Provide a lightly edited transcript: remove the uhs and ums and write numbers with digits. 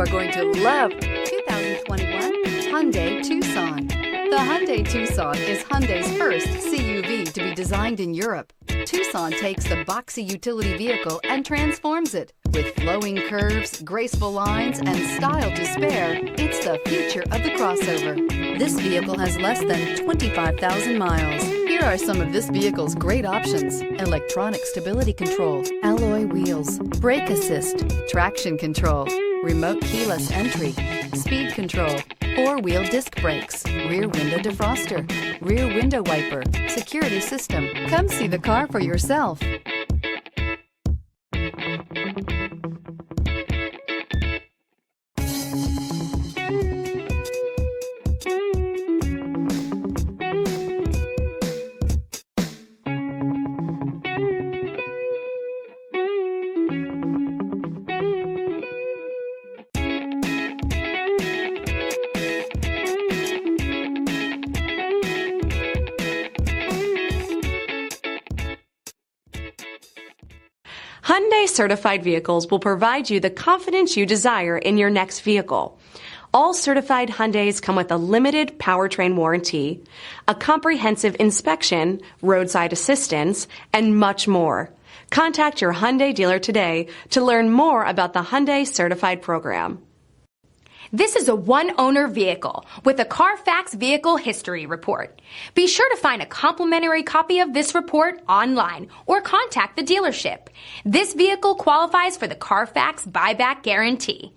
are going to love 2021 Hyundai Tucson. The Hyundai Tucson is Hyundai's first CUV to be designed in Europe. Tucson takes the boxy utility vehicle and transforms it. With flowing curves, graceful lines, and style to spare, it's the future of the crossover. This vehicle has less than 25,000 miles. Here are some of this vehicle's great options: electronic stability control, alloy wheels, brake assist, traction control, remote keyless entry, speed control, four-wheel disc brakes, rear window defroster, rear window wiper, security system. Come see the car for yourself. Hyundai certified vehicles will provide you the confidence you desire in your next vehicle. All certified Hyundais come with a limited powertrain warranty, a comprehensive inspection, roadside assistance, and much more. Contact your Hyundai dealer today to learn more about the Hyundai Certified Program. This is a one-owner vehicle with a CARFAX Vehicle History Report. Be sure to find a complimentary copy of this report online or contact the dealership. This vehicle qualifies for the CARFAX Buyback Guarantee.